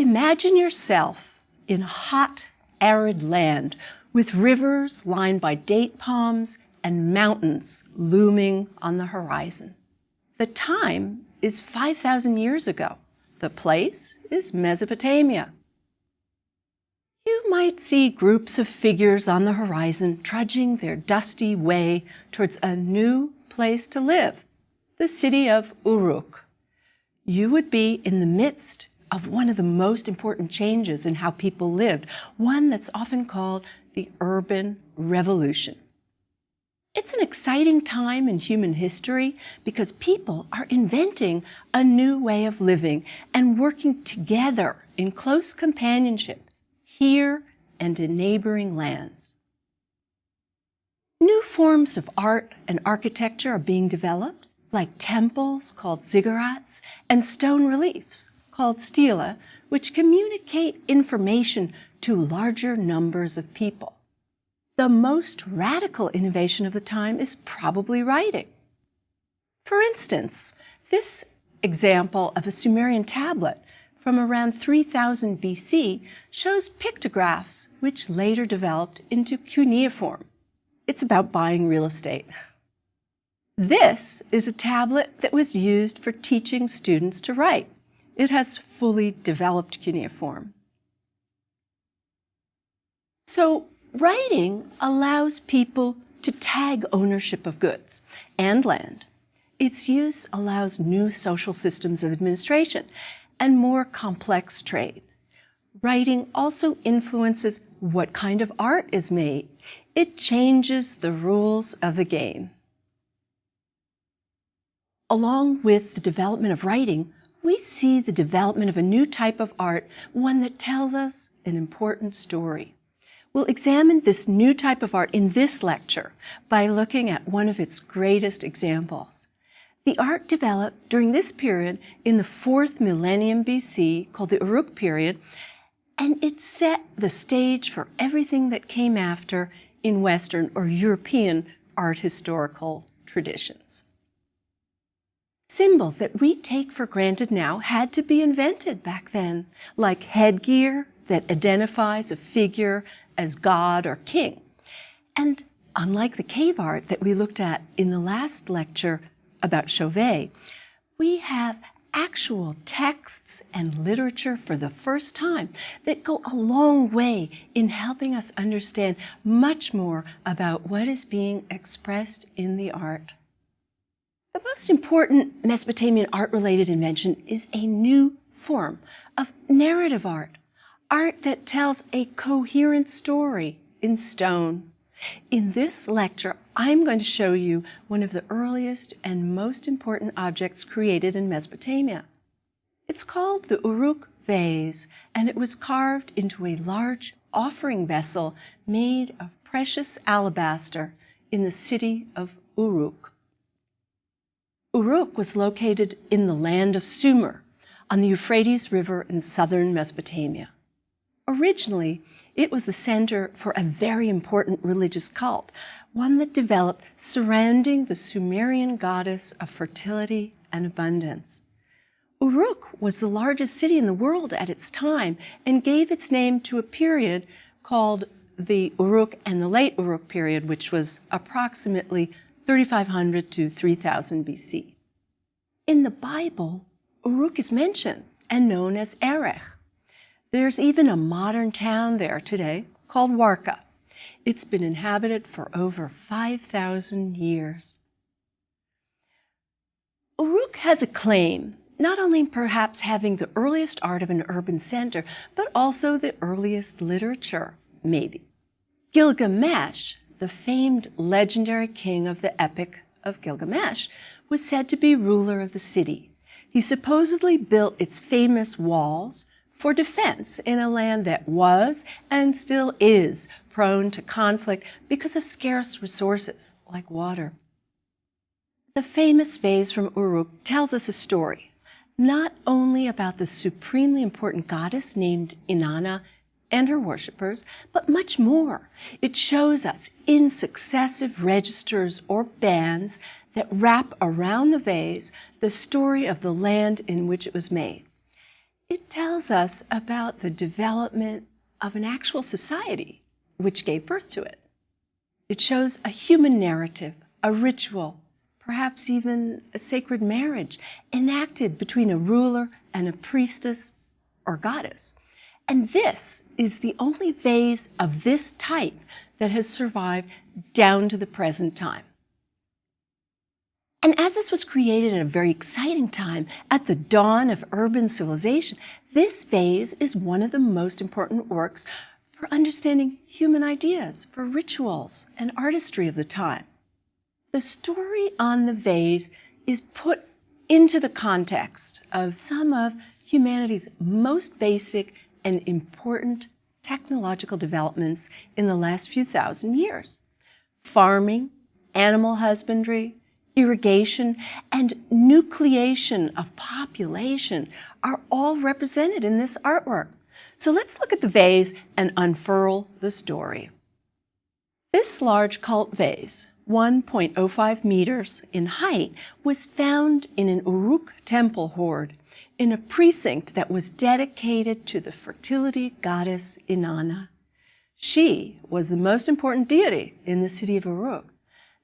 Imagine yourself in a hot, arid land with rivers lined by date palms and mountains looming on the horizon. The time is 5,000 years ago. The place is Mesopotamia. You might see groups of figures on the horizon trudging their dusty way towards a new place to live, the city of Uruk. You would be in the midst of one of the most important changes in how people lived, one that's often called the urban revolution. It's an exciting time in human history because people are inventing a new way of living and working together in close companionship here and in neighboring lands. New forms of art and architecture are being developed, like temples called ziggurats and stone reliefs called stela, which communicate information to larger numbers of people. The most radical innovation of the time is probably writing. For instance, this example of a Sumerian tablet from around 3000 BC shows pictographs which later developed into cuneiform. It's about buying real estate. This is a tablet that was used for teaching students to write. It has fully developed cuneiform. So, writing allows people to tag ownership of goods and land. Its use allows new social systems of administration and more complex trade. Writing also influences what kind of art is made. It changes the rules of the game. Along with the development of writing, we see the development of a new type of art, one that tells us an important story. We'll examine this new type of art in this lecture by looking at one of its greatest examples. The art developed during this period in the 4th millennium BC, called the Uruk period, and it set the stage for everything that came after in Western or European art historical traditions. Symbols that we take for granted now had to be invented back then, like headgear that identifies a figure as god or king. And unlike the cave art that we looked at in the last lecture about Chauvet, we have actual texts and literature for the first time that go a long way in helping us understand much more about what is being expressed in the art. The most important Mesopotamian art-related invention is a new form of narrative art, art that tells a coherent story in stone. In this lecture, I'm going to show you one of the earliest and most important objects created in Mesopotamia. It's called the Uruk vase, and it was carved into a large offering vessel made of precious alabaster in the city of Uruk. Uruk was located in the land of Sumer, on the Euphrates River in southern Mesopotamia. Originally, it was the center for a very important religious cult, one that developed surrounding the Sumerian goddess of fertility and abundance. Uruk was the largest city in the world at its time and gave its name to a period called the Uruk and the Late Uruk period, which was approximately 3500 to 3000 BC. In the Bible, Uruk is mentioned and known as Erech. There's even a modern town there today called Warka. It's been inhabited for over 5,000 years. Uruk has a claim, not only perhaps having the earliest art of an urban center, but also the earliest literature, maybe. Gilgamesh, the famed legendary king of the Epic of Gilgamesh, was said to be ruler of the city. He supposedly built its famous walls for defense in a land that was and still is prone to conflict because of scarce resources like water. The famous vase from Uruk tells us a story, not only about the supremely important goddess named Inanna and her worshippers, but much more. It shows us in successive registers or bands that wrap around the vase the story of the land in which it was made. It tells us about the development of an actual society which gave birth to it. It shows a human narrative, a ritual, perhaps even a sacred marriage enacted between a ruler and a priestess or goddess. And this is the only vase of this type that has survived down to the present time. And as this was created at a very exciting time, at the dawn of urban civilization, this vase is one of the most important works for understanding human ideas, for rituals and artistry of the time. The story on the vase is put into the context of some of humanity's most basic and important technological developments in the last few thousand years. Farming, animal husbandry, irrigation, and nucleation of population are all represented in this artwork. So let's look at the vase and unfurl the story. This large cult vase, 1.05 meters in height, was found in an Uruk temple hoard in a precinct that was dedicated to the fertility goddess Inanna. She was the most important deity in the city of Uruk.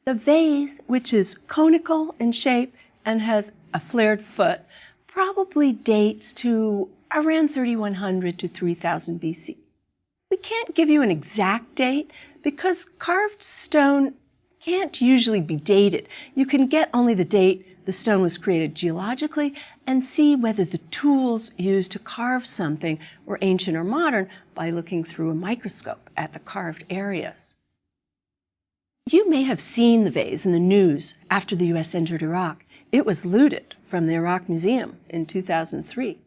The vase, which is conical in shape and has a flared foot, probably dates to around 3100 to 3000 BC. We can't give you an exact date because carved stone can't usually be dated. You can get only the date the stone was created geologically and see whether the tools used to carve something were ancient or modern by looking through a microscope at the carved areas. You may have seen the vase in the news after the U.S. entered Iraq. It was looted from the Iraq Museum in 2003.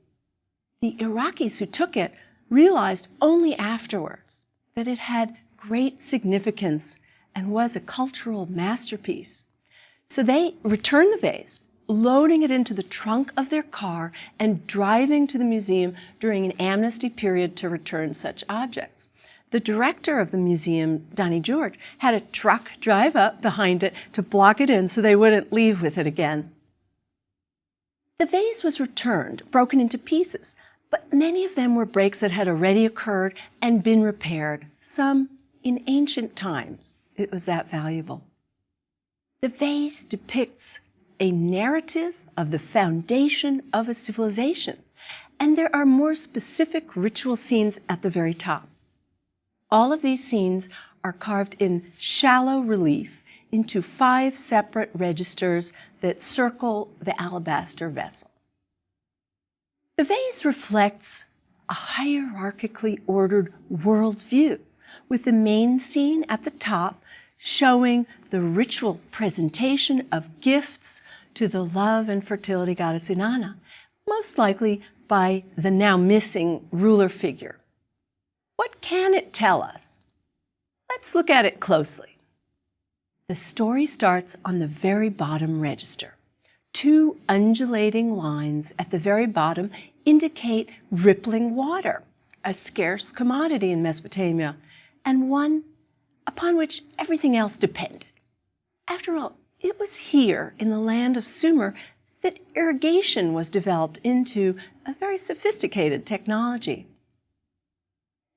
The Iraqis who took it realized only afterwards that it had great significance and was a cultural masterpiece. So they returned the vase, loading it into the trunk of their car and driving to the museum during an amnesty period to return such objects. The director of the museum, Donnie George, had a truck drive up behind it to block it in so they wouldn't leave with it again. The vase was returned, broken into pieces, but many of them were breaks that had already occurred and been repaired, some in ancient times. It was that valuable. The vase depicts a narrative of the foundation of a civilization, and there are more specific ritual scenes at the very top. All of these scenes are carved in shallow relief into 5 separate registers that circle the alabaster vessel. The vase reflects a hierarchically ordered worldview, with the main scene at the top showing the ritual presentation of gifts to the love and fertility goddess Inanna, most likely by the now missing ruler figure. What can it tell us? Let's look at it closely. The story starts on the very bottom register. 2 undulating lines at the very bottom indicate rippling water, a scarce commodity in Mesopotamia, and one upon which everything else depended. After all, it was here in the land of Sumer that irrigation was developed into a very sophisticated technology.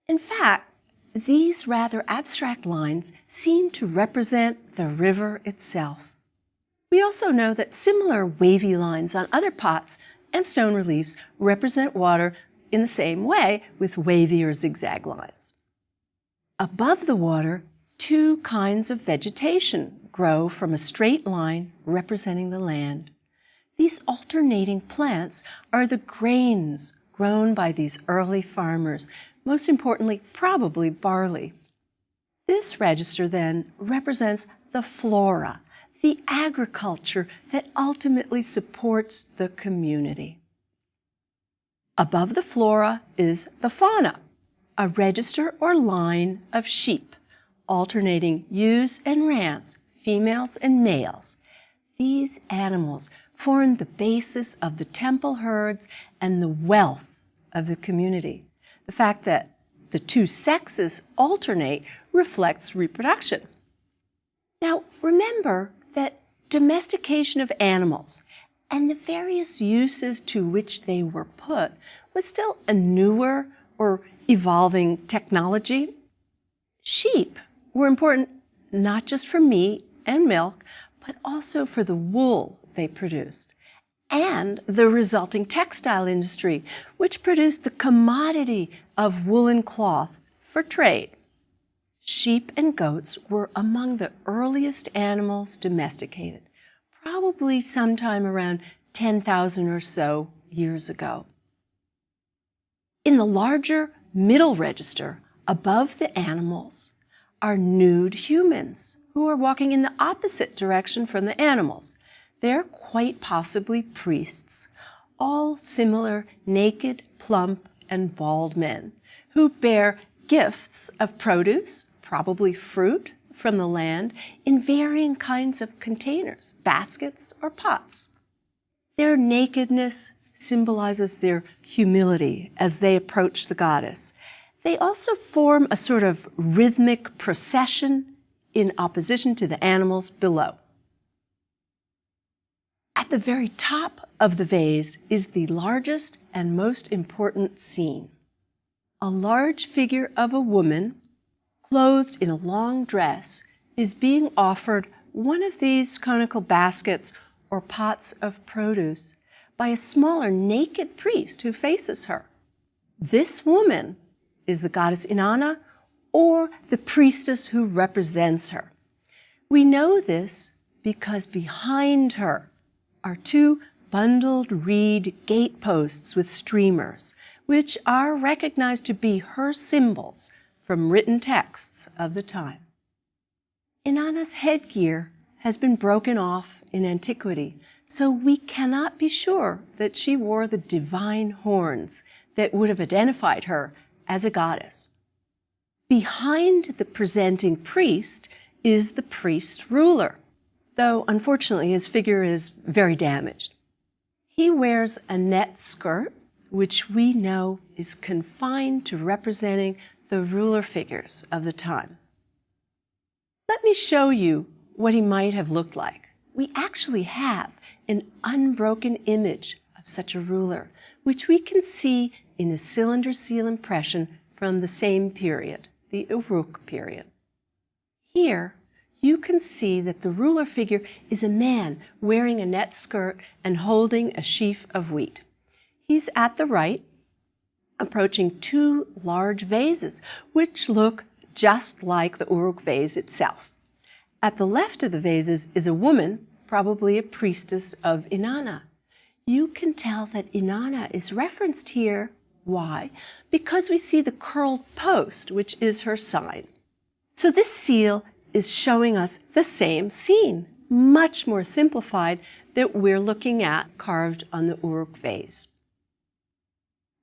In fact, these rather abstract lines seem to represent the river itself. We also know that similar wavy lines on other pots and stone reliefs represent water in the same way with wavy or zigzag lines. Above the water, 2 kinds of vegetation grow from a straight line representing the land. These alternating plants are the grains grown by these early farmers, most importantly, probably barley. This register then represents the flora, the agriculture that ultimately supports the community. Above the flora is the fauna, a register or line of sheep, alternating ewes and rams, females and males. These animals form the basis of the temple herds and the wealth of the community. The fact that the 2 sexes alternate reflects reproduction. Now, remember that domestication of animals and the various uses to which they were put was still a newer or evolving technology. Sheep were important not just for meat and milk, but also for the wool they produced and the resulting textile industry, which produced the commodity of woolen cloth for trade. Sheep and goats were among the earliest animals domesticated, probably sometime around 10,000 or so years ago. In the larger middle register, above the animals, are nude humans who are walking in the opposite direction from the animals. They're quite possibly priests, all similar naked, plump, and bald men who bear gifts of produce, probably fruit from the land, in varying kinds of containers, baskets, or pots. Their nakedness symbolizes their humility as they approach the goddess. They also form a sort of rhythmic procession in opposition to the animals below. At the very top of the vase is the largest and most important scene. A large figure of a woman, clothed in a long dress, is being offered one of these conical baskets or pots of produce by a smaller naked priest who faces her. This woman is the goddess Inanna, or the priestess who represents her. We know this because behind her are two bundled reed gateposts with streamers, which are recognized to be her symbols from written texts of the time. Inanna's headgear has been broken off in antiquity, so we cannot be sure that she wore the divine horns that would have identified her as a goddess. Behind the presenting priest is the priest ruler, though unfortunately his figure is very damaged. He wears a net skirt, which we know is confined to representing the ruler figures of the time. Let me show you what he might have looked like. We actually have an unbroken image of such a ruler, which we can see in a cylinder seal impression from the same period, the Uruk period. Here, you can see that the ruler figure is a man wearing a net skirt and holding a sheaf of wheat. He's at the right, approaching two large vases, which look just like the Uruk vase itself. At the left of the vases is a woman, probably a priestess of Inanna. You can tell that Inanna is referenced here. Why? Because we see the curled post, which is her sign. So this seal is showing us the same scene, much more simplified, that we're looking at carved on the Uruk vase.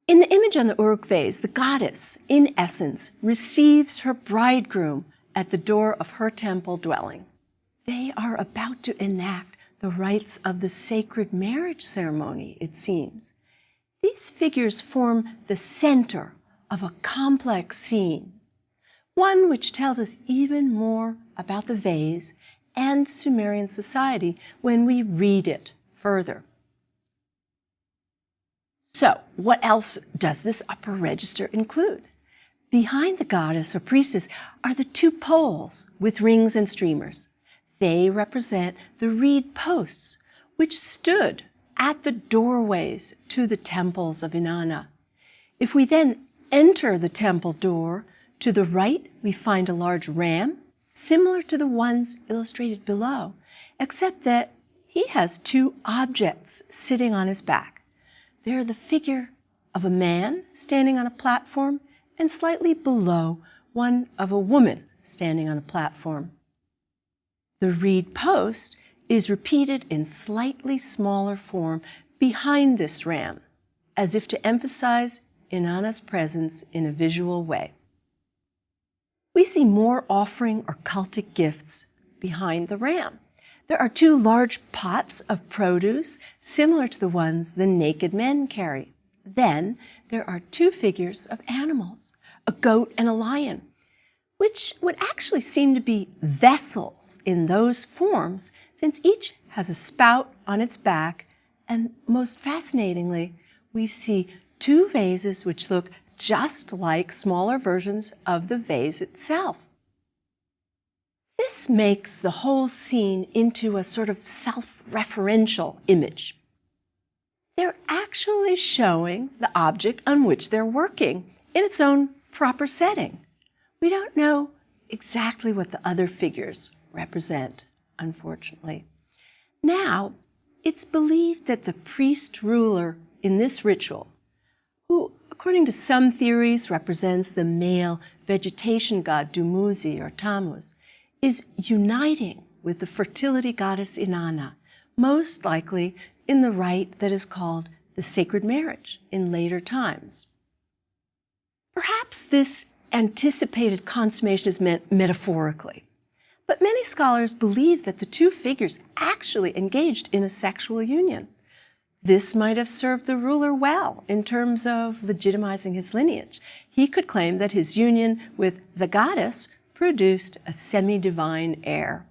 In the image on the Uruk vase, the goddess, in essence, receives her bridegroom at the door of her temple dwelling. They are about to enact the rites of the sacred marriage ceremony, it seems. These figures form the center of a complex scene, one which tells us even more about the vase and Sumerian society when we read it further. So, what else does this upper register include? Behind the goddess or priestess are the two poles with rings and streamers. They represent the reed posts, which stood at the doorways to the temples of Inanna. If we then enter the temple door, to the right we find a large ram, similar to the ones illustrated below, except that he has two objects sitting on his back. They're the figure of a man standing on a platform, and slightly below, one of a woman standing on a platform. The reed post is repeated in slightly smaller form behind this ram, as if to emphasize Inanna's presence in a visual way. We see more offering or cultic gifts behind the ram. There are two large pots of produce, similar to the ones the naked men carry. Then there are two figures of animals, a goat and a lion, which would actually seem to be vessels in those forms, since each has a spout on its back And most fascinatingly, we see two vases which look just like smaller versions of the vase itself. This makes the whole scene into a sort of self-referential image. They're actually showing the object on which they're working in its own proper setting. We don't know exactly what the other figures represent, unfortunately. Now, it's believed that the priest-ruler in this ritual, who, according to some theories, represents the male vegetation god Dumuzi or Tammuz, is uniting with the fertility goddess Inanna, most likely in the rite that is called the sacred marriage in later times. Perhaps this anticipated consummation is meant metaphorically, but many scholars believe that the two figures actually engaged in a sexual union. This might have served the ruler well in terms of legitimizing his lineage. He could claim that his union with the goddess produced a semi-divine heir.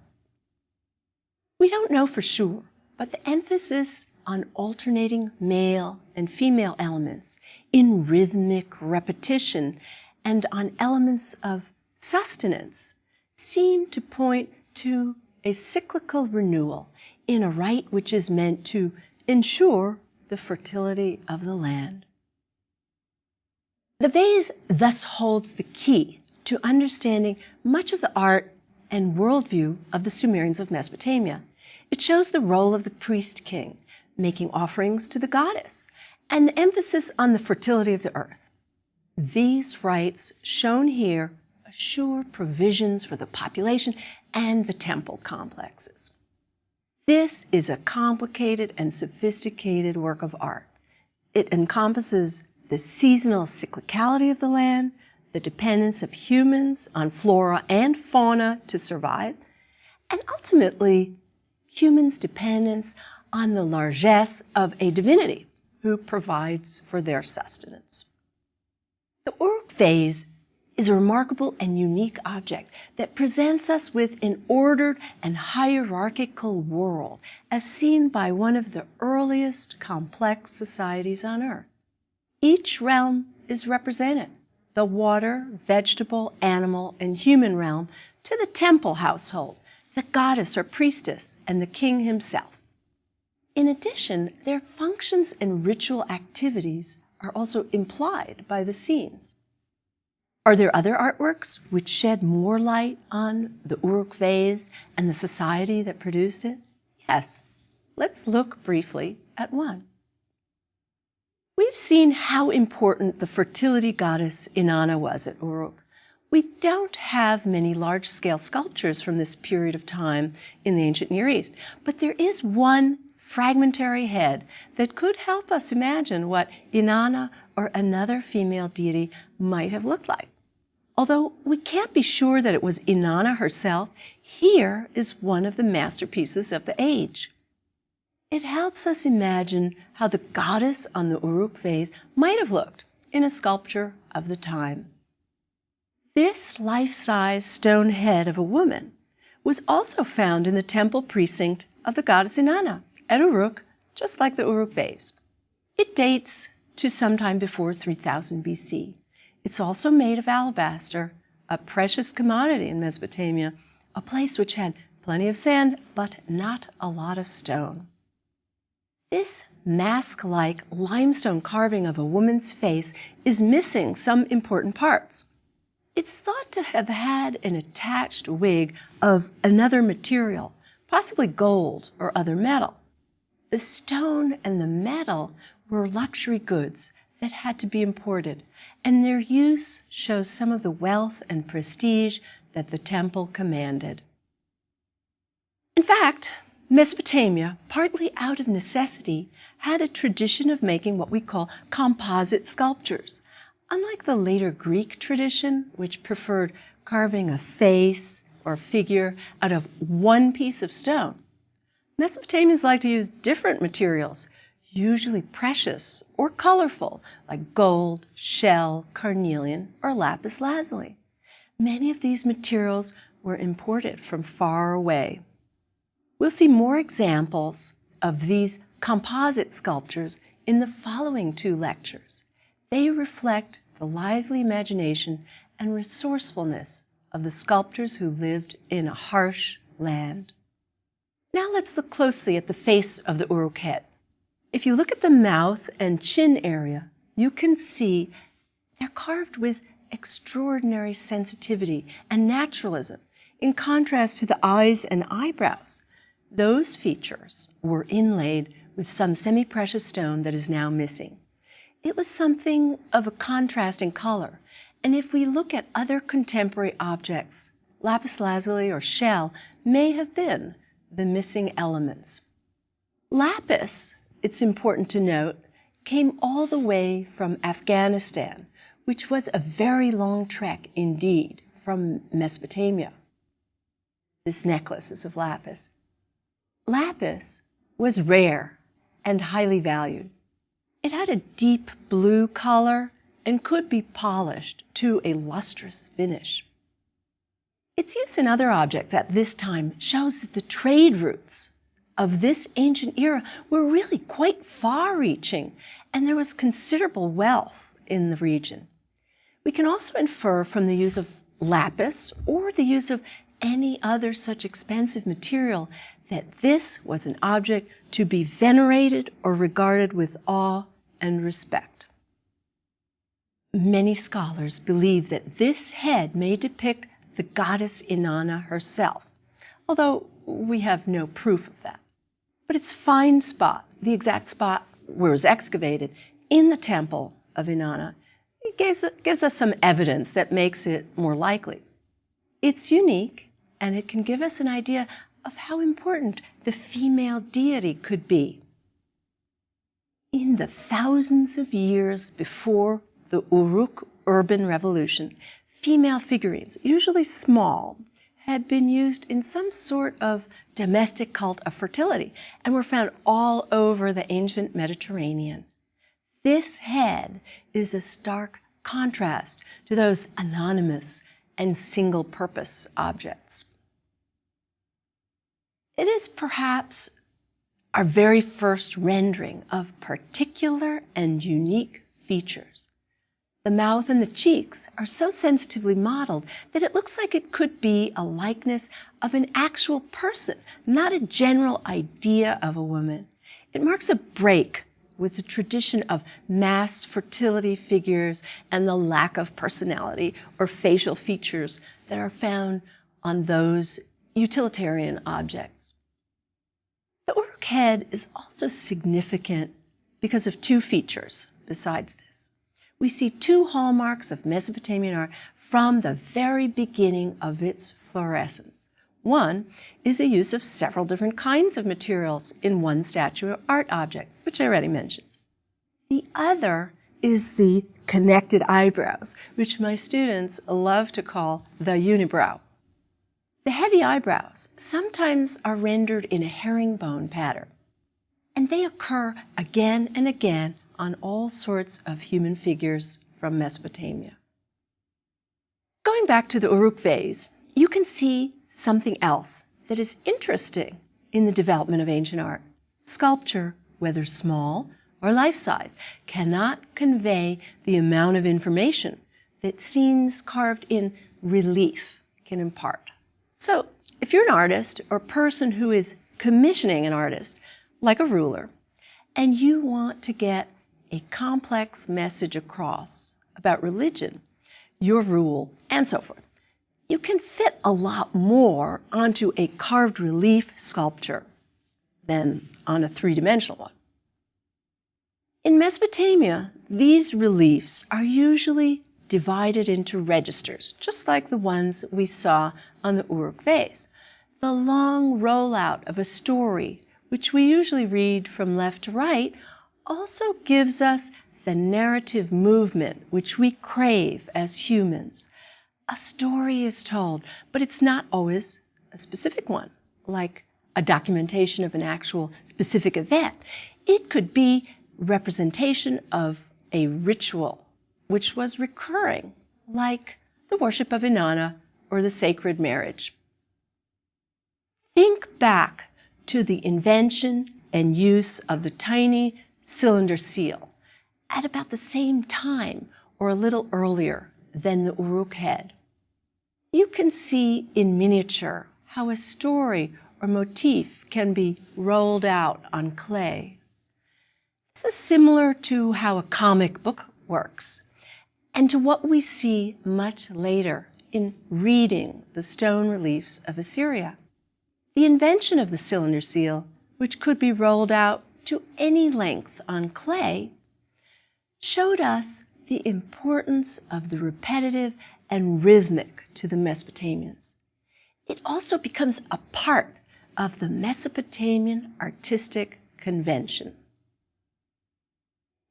We don't know for sure, but the emphasis on alternating male and female elements in rhythmic repetition and on elements of sustenance seem to point to a cyclical renewal in a rite which is meant to ensure the fertility of the land. The vase thus holds the key to understanding much of the art and worldview of the Sumerians of Mesopotamia. It shows the role of the priest-king, making offerings to the goddess, and the emphasis on the fertility of the earth. These rites, shown here, assure provisions for the population and the temple complexes. This is a complicated and sophisticated work of art. It encompasses the seasonal cyclicality of the land, the dependence of humans on flora and fauna to survive, and ultimately, humans' dependence on the largesse of a divinity who provides for their sustenance. The Uruk vase is a remarkable and unique object that presents us with an ordered and hierarchical world as seen by one of the earliest complex societies on Earth. Each realm is represented, the water, vegetable, animal, and human realm to the temple household, the goddess or priestess, and the king himself. In addition, their functions and ritual activities are also implied by the scenes. Are there other artworks which shed more light on the Uruk vase and the society that produced it? Yes. Let's look briefly at one. We've seen how important the fertility goddess Inanna was at Uruk. We don't have many large-scale sculptures from this period of time in the ancient Near East, but there is one fragmentary head that could help us imagine what Inanna or another female deity might have looked like. Although we can't be sure that it was Inanna herself, here is one of the masterpieces of the age. It helps us imagine how the goddess on the Uruk vase might have looked in a sculpture of the time. This life-size stone head of a woman was also found in the temple precinct of the goddess Inanna at Uruk, just like the Uruk vase. It dates to sometime before 3000 BC. It's also made of alabaster, a precious commodity in Mesopotamia, a place which had plenty of sand, but not a lot of stone. This mask-like limestone carving of a woman's face is missing some important parts. It's thought to have had an attached wig of another material, possibly gold or other metal. The stone and the metal were luxury goods that had to be imported, and their use shows some of the wealth and prestige that the temple commanded. In fact, Mesopotamia, partly out of necessity, had a tradition of making what we call composite sculptures. Unlike the later Greek tradition, which preferred carving a face or figure out of one piece of stone, Mesopotamians like to use different materials, usually precious or colorful, like gold, shell, carnelian, or lapis lazuli. Many of these materials were imported from far away. We'll see more examples of these composite sculptures in the following 2 lectures. They reflect the lively imagination and resourcefulness of the sculptors who lived in a harsh land. Now let's look closely at the face of the Uruk head. If you look at the mouth and chin area, you can see they're carved with extraordinary sensitivity and naturalism, in contrast to the eyes and eyebrows. Those features were inlaid with some semi-precious stone that is now missing. It was something of a contrast in color, and if we look at other contemporary objects, lapis lazuli or shell may have been the missing elements. Lapis, it's important to note, came all the way from Afghanistan, which was a very long trek indeed from Mesopotamia. This necklace is of lapis. Lapis was rare and highly valued. It had a deep blue color and could be polished to a lustrous finish. Its use in other objects at this time shows that the trade routes of this ancient era were really quite far-reaching, and there was considerable wealth in the region. We can also infer from the use of lapis or the use of any other such expensive material that this was an object to be venerated or regarded with awe and respect. Many scholars believe that this head may depict the goddess Inanna herself, although we have no proof of that. But its find spot, the exact spot where it was excavated in the temple of Inanna, it gives us some evidence that makes it more likely. It's unique, and it can give us an idea of how important the female deity could be. In the thousands of years before the Uruk urban revolution, female figurines, usually small, had been used in some sort of domestic cult of fertility and were found all over the ancient Mediterranean. This head is a stark contrast to those anonymous and single-purpose objects. It is perhaps our very first rendering of particular and unique features. The mouth and the cheeks are so sensitively modeled that it looks like it could be a likeness of an actual person, not a general idea of a woman. It marks a break with the tradition of mass fertility figures and the lack of personality or facial features that are found on those utilitarian objects. The Uruk head is also significant because of 2 features besides this. We see 2 hallmarks of Mesopotamian art from the very beginning of its fluorescence. One is the use of several different kinds of materials in one statue or art object, which I already mentioned. The other is the connected eyebrows, which my students love to call the unibrow. The heavy eyebrows sometimes are rendered in a herringbone pattern, and they occur again and again on all sorts of human figures from Mesopotamia. Going back to the Uruk vase, you can see something else that is interesting in the development of ancient art. Sculpture, whether small or life-size, cannot convey the amount of information that scenes carved in relief can impart. So, if you're an artist or person who is commissioning an artist, like a ruler, and you want to get a complex message across about religion, your rule, and so forth, you can fit a lot more onto a carved relief sculpture than on a 3-dimensional one. In Mesopotamia, these reliefs are usually divided into registers, just like the ones we saw on the Uruk vase. The long rollout of a story, which we usually read from left to right, also gives us the narrative movement which we crave as humans. A story is told, but it's not always a specific one, like a documentation of an actual specific event. It could be representation of a ritual which was recurring, like the worship of Inanna or the sacred marriage. Think back to the invention and use of the tiny cylinder seal at about the same time or a little earlier than the Uruk head. You can see in miniature how a story or motif can be rolled out on clay. This is similar to how a comic book works, and to what we see much later in reading the stone reliefs of Assyria. The invention of the cylinder seal, which could be rolled out to any length on clay, showed us the importance of the repetitive and rhythmic to the Mesopotamians. It also becomes a part of the Mesopotamian artistic convention.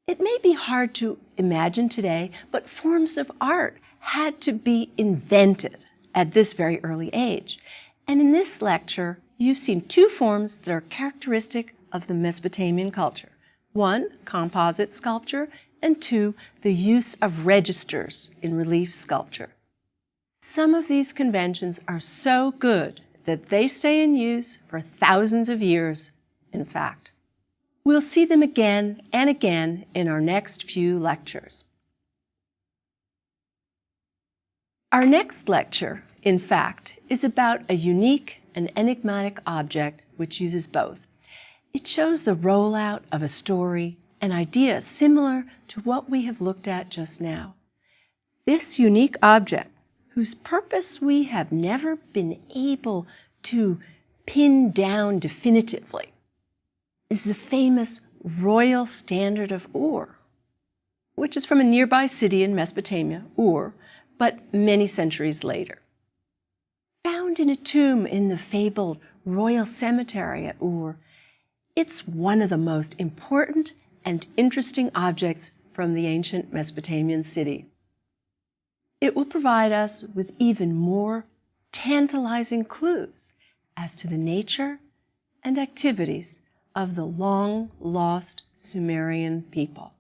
It may be hard to imagine today, but forms of art had to be invented at this very early age. And in this lecture, you've seen two forms that are characteristic of the Mesopotamian culture. One, composite sculpture, and two, the use of registers in relief sculpture. Some of these conventions are so good that they stay in use for thousands of years, in fact. We'll see them again and again in our next few lectures. Our next lecture, in fact, is about a unique and enigmatic object which uses both. It shows the rollout of a story, an idea similar to what we have looked at just now. This unique object, whose purpose we have never been able to pin down definitively, is the famous royal standard of Ur, which is from a nearby city in Mesopotamia, Ur, but many centuries later. Found in a tomb in the fabled royal cemetery at Ur, it's one of the most important and interesting objects from the ancient Mesopotamian city. It will provide us with even more tantalizing clues as to the nature and activities of the long-lost Sumerian people.